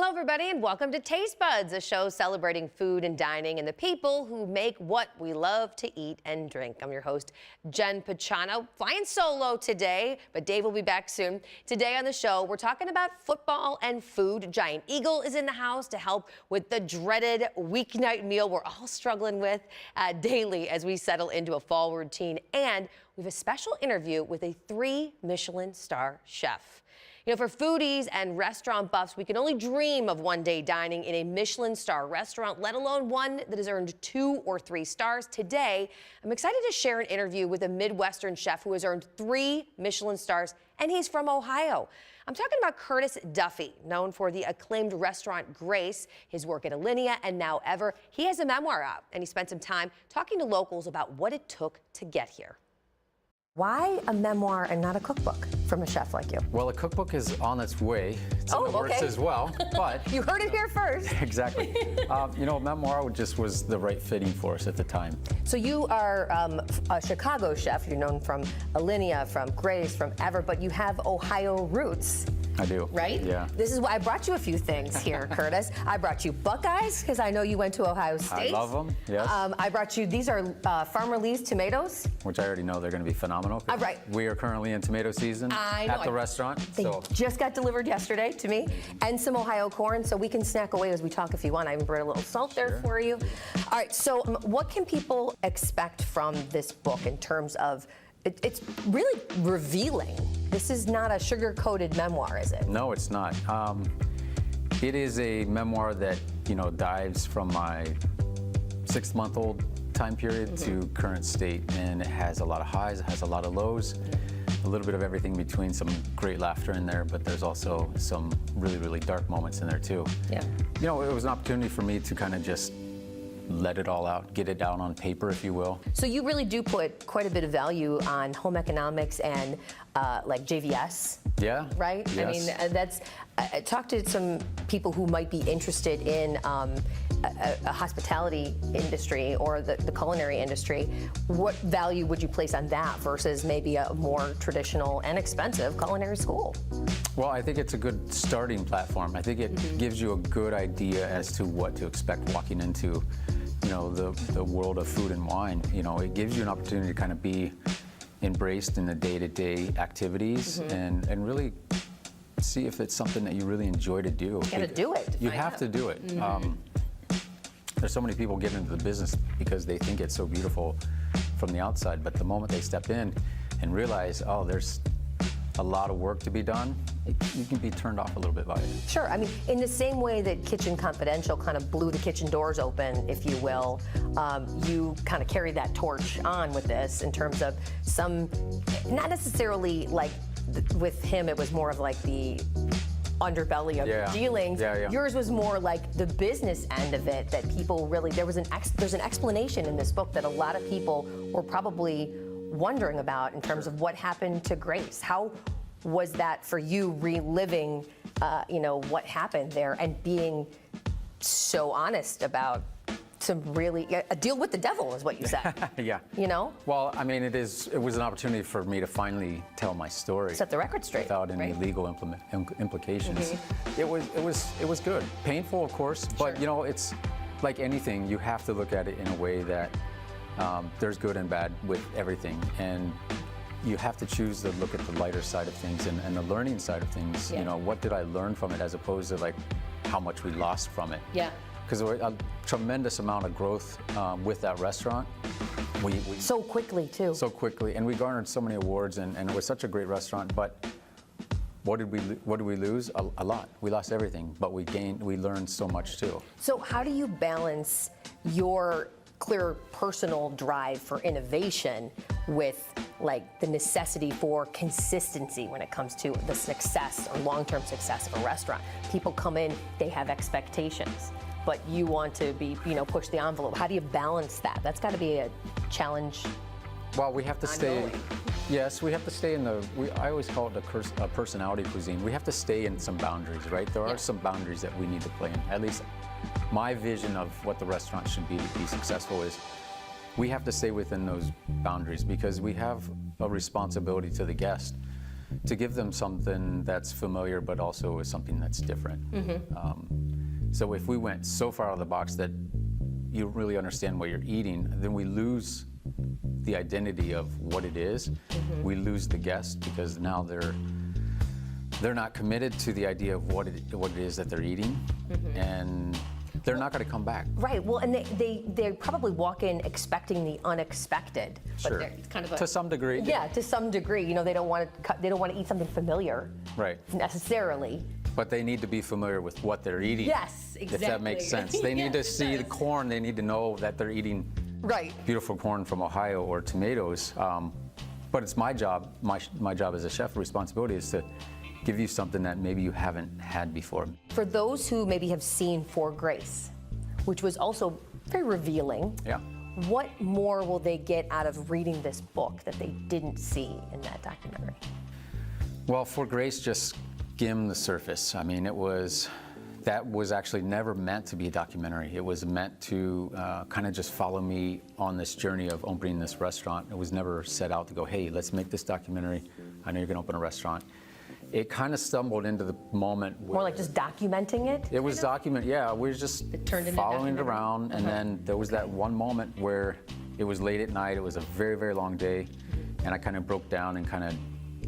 Hello, everybody, and welcome to Taste Buds, a show celebrating food and dining and the people who make what we love to eat and drink. I'm your host, Jen Pachano, flying solo today, but Dave will be back soon. Today on the show, we're talking about football and food. Giant Eagle is in the house to help with the dreaded weeknight meal we're all struggling with daily as we settle into a fall routine. And we have a special interview with a 3 Michelin Star chef. You know, for foodies and restaurant buffs, we can only dream of one day dining in a Michelin Star restaurant, let alone one that has earned 2 or 3 stars. Today, I'm excited to share an interview with a Midwestern chef who has earned 3 Michelin stars, and he's from Ohio. I'm talking about Curtis Duffy, known for the acclaimed restaurant Grace, his work at Alinea, and now Ever. He has a memoir out, and he spent some time talking to locals about what it took to get here. Why a memoir and not a cookbook from a chef like you? Well, a cookbook is on its way. It's in the works as well, but... You heard it here first. Exactly. You know, memoir just was the right fitting for us at the time. So you are a Chicago chef. You're known from Alinea, from Grace, from Ever, but you have Ohio roots. I do. Right? Yeah. This is why I brought you a few things here, Curtis. I brought you Buckeyes, because I know you went to Ohio State. I love them, yes. I brought you, these are Farmer Lee's tomatoes. Which I already know they're going to be phenomenal. Right. We are currently in tomato season at the restaurant. They just got delivered yesterday to me. And some Ohio corn, so we can snack away as we talk if you want. I even brought a little salt there for you. All right, so what can people expect from this book in terms of, it's really revealing. This is not a sugar-coated memoir, is it? No, it's not. It is a memoir that, you know, dives from my 6-month-old time period to current state, and it has a lot of highs, it has a lot of lows, a little bit of everything between, some great laughter in there, but there's also some really, really dark moments in there too. Yeah. You know, it was an opportunity for me to kind of just let it all out, get it down on paper, if you will. So you really do put quite a bit of value on home economics and like JVS. Yeah. Right? Yes. I mean, that's, talk to some people who might be interested in a hospitality industry or the culinary industry. What value would you place on that versus maybe a more traditional and expensive culinary school? Well, I think it's a good starting platform. I think it gives you a good idea as to what to expect walking into, you know, the world of food and wine. You know, it gives you an opportunity to kind of be embraced in the day-to-day activities and really see if it's something that you really enjoy to do. You gotta do it. You have to do it. There's so many people get into the business because they think it's so beautiful from the outside, but the moment they step in and realize, oh, there's a lot of work to be done, you can be turned off a little bit by it. Sure. I mean, in the same way that Kitchen Confidential kind of blew the kitchen doors open, if you will, you kind of carried that torch on with this in terms of some, not necessarily like with him, it was more of like the underbelly of the dealings. Yours was more like the business end of it, that people really, there's an explanation in this book that a lot of people were probably wondering about in terms of what happened to Grace. How was that for you, reliving, you know, what happened there and being so honest about some really, a deal with the devil is what you said. Yeah. You know? Well, I mean, it was an opportunity for me to finally tell my story. Set the record straight. Without any legal implications. It was good. Painful, of course, but you know, it's like anything, you have to look at it in a way that there's good and bad with everything, and you have to choose to look at the lighter side of things and the learning side of things. You know, what did I learn from it as opposed to like how much we lost from it. Yeah. Because there was a tremendous amount of growth with that restaurant. We so quickly too. So quickly, and we garnered so many awards, and it was such a great restaurant. But what did we lose? A lot. We lost everything, but we learned so much too. So how do you balance your clear personal drive for innovation with like the necessity for consistency when it comes to the success or long-term success of a restaurant? People come in, they have expectations, but you want to be, you know, push the envelope. How do you balance that? That's got to be a challenge. Well, we have to stay. Yes, we have to stay in the. I always call it a personality cuisine. We have to stay in some boundaries, right? There are some boundaries that we need to play in. At least my vision of what the restaurant should be to be successful is we have to stay within those boundaries because we have a responsibility to the guest. to give them something that's familiar, but also is something that's different. So if we went so far out of the box that you really understand what you're eating, then we lose the identity of what it is. We lose the guest because now they're not committed to the idea of what it is that they're eating, and they're not going to come back. Right. Well, and they probably walk in expecting the unexpected. Sure. But it's kind of To some degree. Yeah, to some degree. You know, they don't want to eat something familiar. Right. Necessarily. But they need to be familiar with what they're eating. Yes, If that makes sense. They need to see the corn. They need to know that they're eating beautiful corn from Ohio or tomatoes. But it's my job. My job as a chef, responsibility is to give you something that maybe you haven't had before. For those who maybe have seen For Grace, which was also very revealing. Yeah. What more will they get out of reading this book that they didn't see in that documentary? Well, For Grace just skimmed the surface. I mean, that was actually never meant to be a documentary. It was meant to kind of just follow me on this journey of opening this restaurant. It was never set out to go, hey, let's make this documentary. I know you're going to open a restaurant. It kind of stumbled into the moment where... More like just documenting it? It was we were just following it around, and then there was that one moment where it was late at night, it was a very, very long day, and I kind of broke down and kind of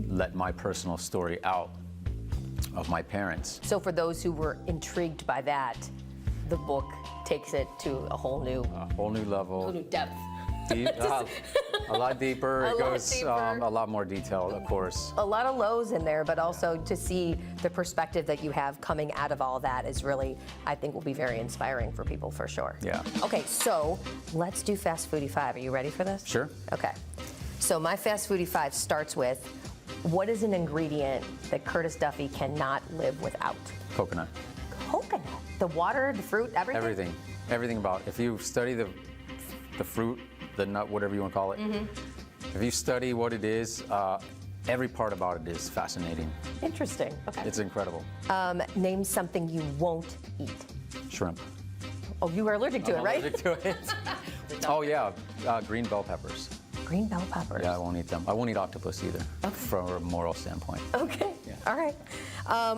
let my personal story out of my parents. So for those who were intrigued by that, the book takes it to a whole new level. A whole new depth. Deep, a lot deeper. It goes a lot more detailed, of course. A lot of lows in there, but also to see the perspective that you have coming out of all that is really, I think, will be very inspiring for people for sure. Yeah. Okay, so let's do Fast Foodie 5. Are you ready for this? Sure. Okay. So my Fast Foodie 5 starts with, what is an ingredient that Curtis Duffy cannot live without? Coconut. Coconut. The water, the fruit, everything? Everything. Everything about it. If you study the fruit, the nut, whatever you want to call it, if you study what it is, every part about it is fascinating. Interesting. Okay. It's incredible. Name something you won't eat. Shrimp. Oh, you are allergic to it, right? Allergic to it. Oh yeah, green bell peppers. Green bell peppers. Yeah, I won't eat them. I won't eat octopus either, from a moral standpoint. Okay. Yeah. All right.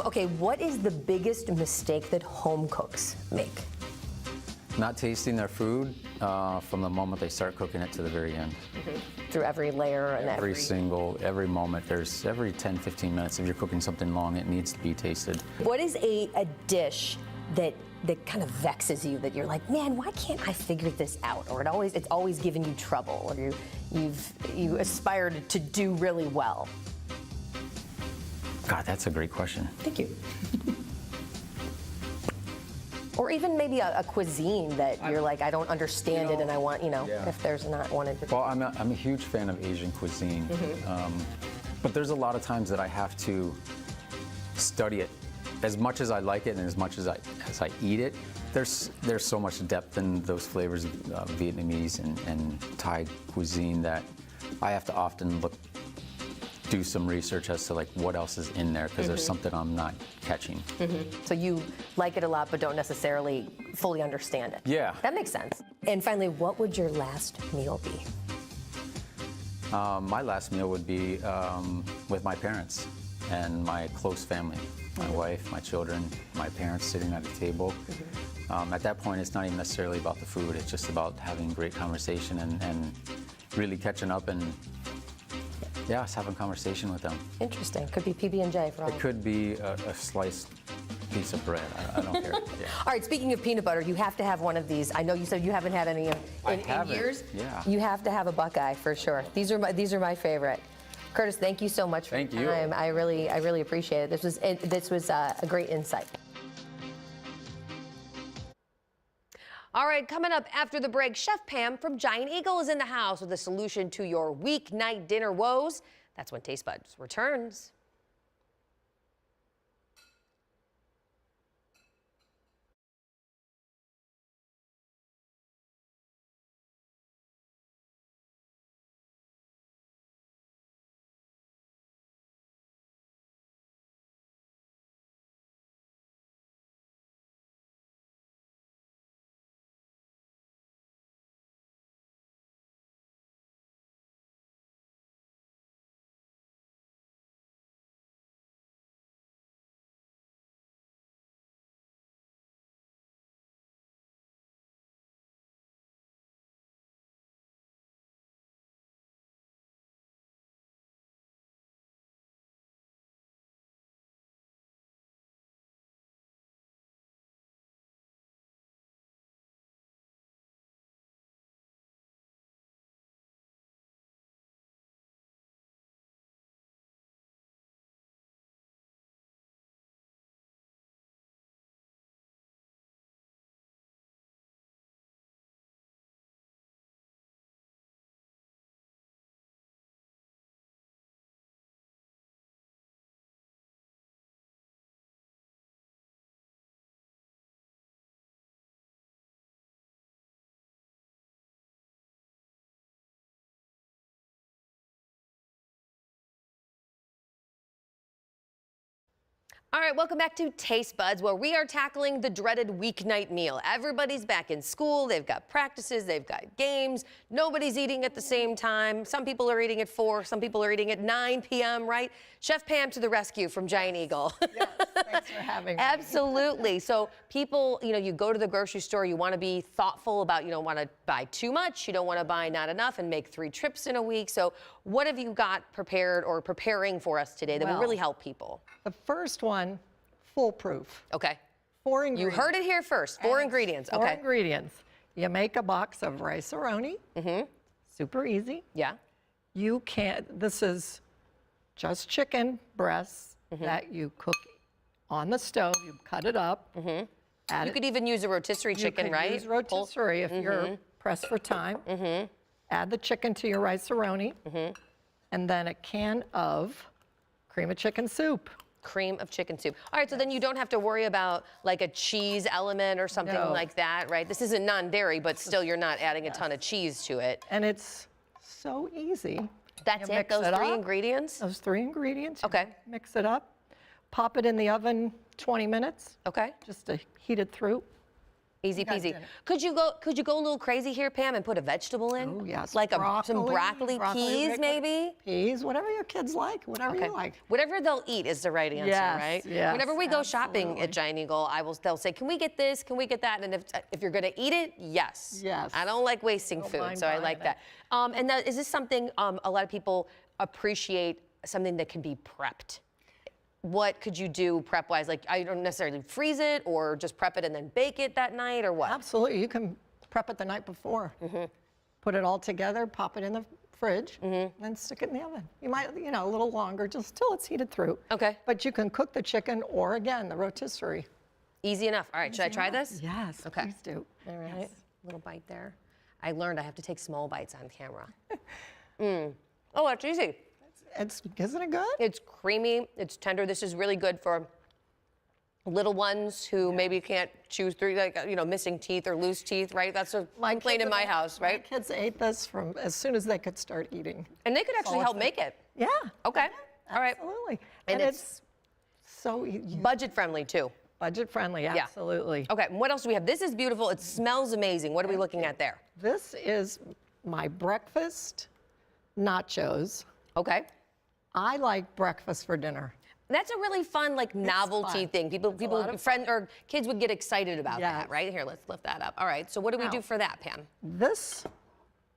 Okay. What is the biggest mistake that home cooks make? Not tasting their food from the moment they start cooking it to the very end. Through every layer and every moment. There's every 10, 15 minutes, if you're cooking something long, it needs to be tasted. What is a dish that kind of vexes you, that you're like, man, why can't I figure this out? Or it's always giving you trouble, or you aspired to do really well? God, that's a great question. Thank you. Or even maybe a cuisine that you're like, I don't understand it, and I want, if there's not one in particular. Well, I'm a huge fan of Asian cuisine, but there's a lot of times that I have to study it. As much as I like it and as much as I eat it, there's so much depth in those flavors of Vietnamese and Thai cuisine that I have to often do some research as to like what else is in there, because there's something I'm not catching. So you like it a lot but don't necessarily fully understand it. Yeah. That makes sense. And finally, what would your last meal be? My last meal would be with my parents and my close family. My wife, my children, my parents sitting at a table. At that point, it's not even necessarily about the food. It's just about having great conversation and really catching up and just having conversation with them. Interesting. Could be PB&J for all. It could be a sliced piece of bread. I don't care. Yeah. All right, speaking of peanut butter, you have to have one of these. I know you said you haven't had any in years. Yeah. You have to have a Buckeye for sure. These are my favorite. Curtis, thank you so much for your time. I really appreciate it. This was a great insight. All right, coming up after the break, Chef Pam from Giant Eagle is in the house with a solution to your weeknight dinner woes. That's when Taste Buds returns. All right, welcome back to Taste Buds, where we are tackling the dreaded weeknight meal. Everybody's back in school. They've got practices. They've got games. Nobody's eating at the same time. Some people are eating at 4. Some people are eating at 9 p.m., right? Chef Pam to the rescue from Giant Eagle. Yes, thanks for having me. Absolutely. So people, you go to the grocery store. You want to be thoughtful about, you don't want to buy too much. You don't want to buy not enough and make 3 trips in a week. So what have you got prepared or preparing for us today that will really help people? The first one, foolproof. Okay. 4 ingredients. You heard it here first. 4 ingredients. Okay. 4 ingredients. You make a box of rice-a-roni. Super easy. Yeah. You can, this is just chicken breasts that you cook on the stove. You cut it up. Add You could even use a rotisserie chicken, right? Use rotisserie if you're pressed for time. Add the chicken to your rice-a-roni. And then a can of cream of chicken soup. Cream of chicken soup. All right, so then you don't have to worry about like a cheese element or something like that, right? This isn't non-dairy, but still you're not adding a ton of cheese to it. And it's so easy. That's You it, mix those it 3 up. ingredients? Those 3 ingredients. you Okay. Mix it up. Pop it in the oven 20 minutes Okay, just to heat it through. easy got peasy. dinner. Could you go a little crazy here, Pam, and put a vegetable in? Oh, yes. Like some broccoli, peas, pickle- maybe? Peas, whatever your kids like, whatever you like. Whatever they'll eat is the right answer, Yes, right? yes, Whenever we go shopping absolutely. at Giant Eagle, they'll say, "Can we get this? Can we get that?" And if you're going to eat it, yes. Yes. I don't like wasting Don't food, mind so I like buying that. And is this something a lot of people appreciate? Something that can be prepped. What could you do prep-wise? Like, I don't necessarily freeze it, or just prep it and then bake it that night, or what? Absolutely. You can prep it the night before. Put it all together, pop it in the fridge, then stick it in the oven. You might, a little longer, just till it's heated through. Okay. But you can cook the chicken or, again, the rotisserie. Easy enough. All right, should I try this? Yes, Okay. please do. All right, little bite there. I learned I have to take small bites on camera. Oh, that's easy. Isn't it good? It's creamy, it's tender. This is really good for little ones who maybe can't chew through, like, missing teeth or loose teeth, right? That's a complaint in my house, right? My kids ate this from as soon as they could start eating. And they could actually help make it. Yeah. Okay, all right. Absolutely. And it's so Budget friendly too. budget friendly, absolutely. Okay, and what else do we have? This is beautiful. It smells amazing. What are we looking at there? This is my breakfast nachos. Okay. I like breakfast for dinner. That's a really fun, like, novelty fun. thing. People, lot of friends or kids would get excited about that, Yes. right? Here, let's lift that up. All right. So what do we do for that, Pam?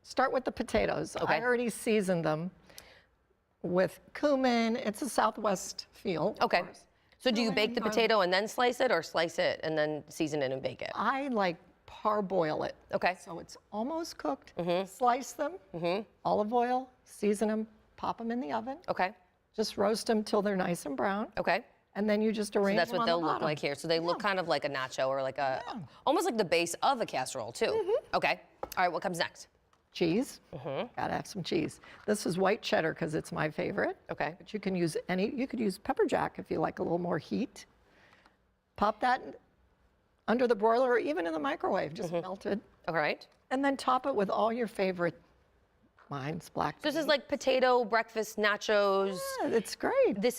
Start with the potatoes. Okay. I already seasoned them with cumin. It's a Southwest feel. of Okay. course. So do you bake the potato and then slice it, or slice it and then season it and bake it? I like parboil it. Okay. So it's almost cooked. Slice them, olive oil, season them, pop them in the oven. Okay. Just roast them till they're nice and brown. Okay. And then you just arrange That's them what on they'll the look bottom. like here. So they look kind of like a nacho or like almost like the base of a casserole too. Okay. All right. What comes next? Cheese. Gotta have some cheese. This is white cheddar because it's my favorite. Okay. But you can use you could use pepper jack if you like a little more heat. Pop that under the broiler or even in the microwave, just melted. All right. And then top it with all your favorite, mine's black This is like potato breakfast nachos. Yeah, it's great. This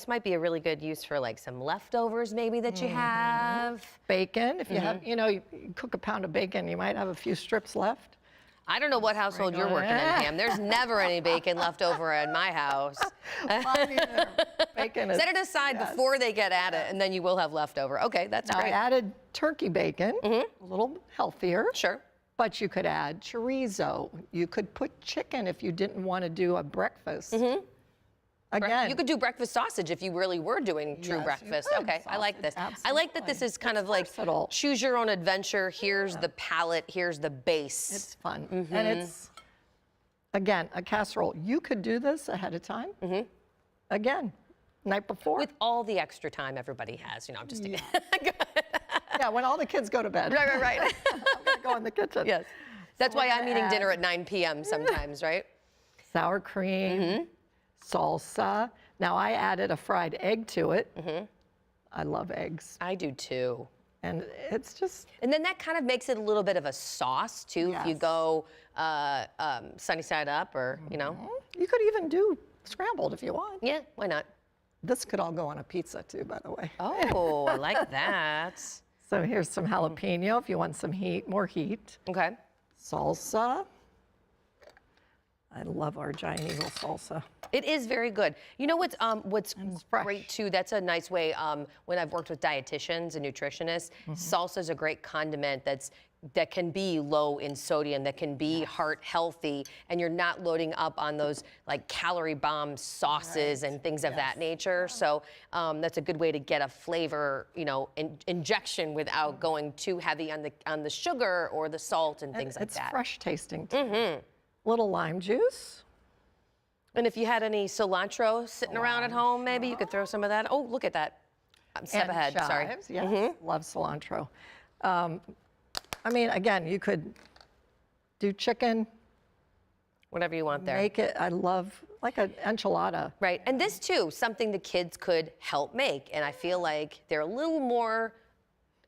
might be a really good use for like some leftovers maybe that you have. Bacon, if you have, you cook a pound of bacon, you might have a few strips left. I don't know what household you're working in, Pam. There's never any bacon left over in my house. Mine either. Bacon is, Set it aside before they get at it, and then you will have leftover. Okay, that's Now I great. added turkey bacon, a little healthier. Sure. But you could add chorizo. You could put chicken if you didn't want to do a breakfast. Again, You could do breakfast sausage if you really were doing true Yes, you breakfast. could. Okay, I like this. Sausage, I like that this is kind of like versatile. choose your own adventure. Here's the palette. Here's the base. it's fun. And it's, again, a casserole. You could do this ahead of time. Again, night before. With all the extra time everybody has. I'm just kidding. Yeah, when all the kids go to bed. Right. I'm gonna go in the kitchen. Yes. That's why we're I'm gonna eating add- dinner at 9 p.m. sometimes, right? Sour cream, salsa. Now I added a fried egg to it. I love eggs. I do too. And it's just, And then that kind of makes it a little bit of a sauce too. If you Yes. go sunny side up, or you could even do scrambled if you want. yeah, why not? This could all go on a pizza too, by the way. Oh, I like that. So here's some jalapeno if you want some heat, more heat. Okay. Salsa. I love our Giant Eagle salsa. It is very good. You know what's fresh. great too? That's a nice way. When I've worked with dietitians and nutritionists, salsa is a great condiment that can be low in sodium, that can be heart healthy, and you're not loading up on those like calorie bomb sauces and things of that nature. So that's a good way to get a flavor, injection without going too heavy on the sugar or the salt and things like that. It's fresh tasting too. Little lime juice. And if you had any cilantro sitting around at home, maybe you could throw some of that. Oh, look at that. I'm step ahead, sorry. Chives, yes, love cilantro. I mean, again, you could do chicken. Whatever you want there. Make it, I love, like an enchilada. Right, and this too, something the kids could help make. And I feel like they're a little more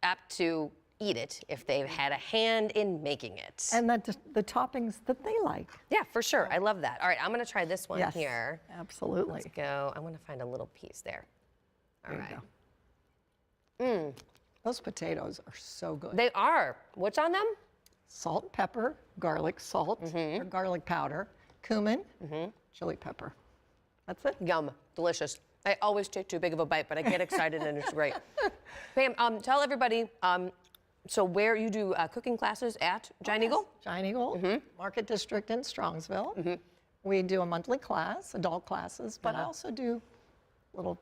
apt to eat it if they've had a hand in making it. And the toppings that they like. Yeah, for sure, I love that. All right, I'm gonna try this one Yes, here. absolutely. Let's go, I wanna find a little piece there. All right. Those potatoes are so good. They are. What's on them? Salt and pepper, garlic salt, or garlic powder, cumin, chili pepper. That's it. Yum, delicious. I always take too big of a bite, but I get excited and it's great. Pam, tell everybody, so where you do cooking classes at Giant Eagle? Giant Eagle, Market District in Strongsville. We do a monthly class, adult classes, but I also do little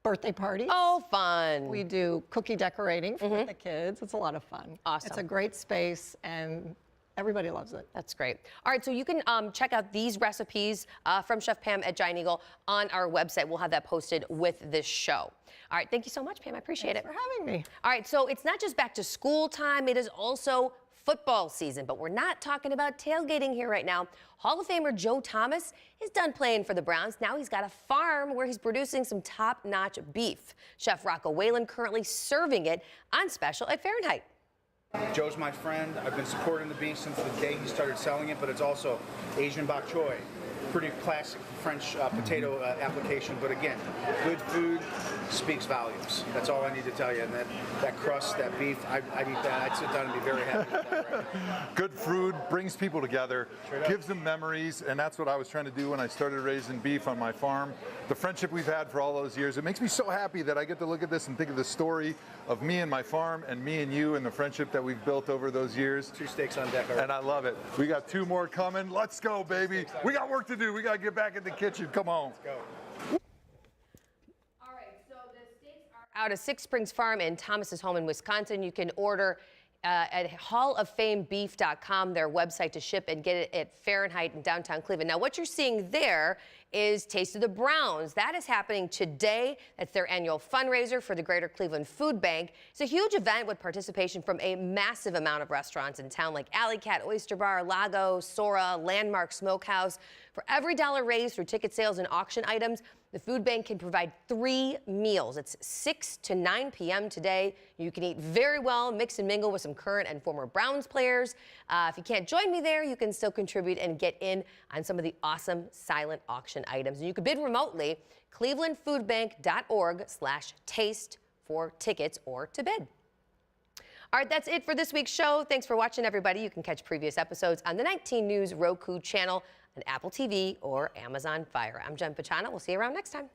birthday parties. Oh, fun. We do cookie decorating for the kids. It's a lot of fun. Awesome. It's a great space and everybody loves it. That's great. All right, so you can check out these recipes from Chef Pam at Giant Eagle on our website. We'll have that posted with this show. All right, thank you so much, Pam. I appreciate it. Thanks for having me. All right, so it's not just back to school time, it is also football season, but we're not talking about tailgating here right now. Hall of Famer Joe Thomas is done playing for the Browns. Now he's got a farm where he's producing some top-notch beef. Chef Rocco Whalen currently serving it on special at Fahrenheit. Joe's my friend. I've been supporting the beef since the day he started selling it, but it's also Asian bok choy. Pretty classic French potato application, but again, good food speaks volumes. That's all I need to tell you. And that crust, that beef, I'd eat that. I'd sit down and be very happy with that right now. Good food brings people together, gives them memories, and that's what I was trying to do when I started raising beef on my farm. The friendship we've had for all those years, it makes me so happy that I get to look at this and think of the story of me and my farm and me and you and the friendship that we've built over those years. 2 steaks on deck already. And I love it. We got 2 more coming. Let's go, baby. We got work to do. We got to get back in the kitchen. Come on. Let's go. All right, so the steaks are out of Six Springs Farm in Thomas's home in Wisconsin. You can order at halloffambeef.com, their website, to ship and get it at Fahrenheit in downtown Cleveland. Now, what you're seeing there is Taste of the Browns. That is happening today. That's their annual fundraiser for the Greater Cleveland Food Bank. It's a huge event with participation from a massive amount of restaurants in town, like Alley Cat, Oyster Bar, Lago, Sora, Landmark Smokehouse. For every dollar raised through ticket sales and auction items, the food bank can provide 3 meals. It's 6 to 9 p.m. today. You can eat very well, mix and mingle with some current and former Browns players. If you can't join me there, you can still contribute and get in on some of the awesome silent auction items. And you can bid remotely, clevelandfoodbank.org/taste for tickets or to bid. All right, that's it for this week's show. Thanks for watching, everybody. You can catch previous episodes on the 19 News Roku channel, on Apple TV, or Amazon Fire. I'm Jen Pachano. We'll see you around next time.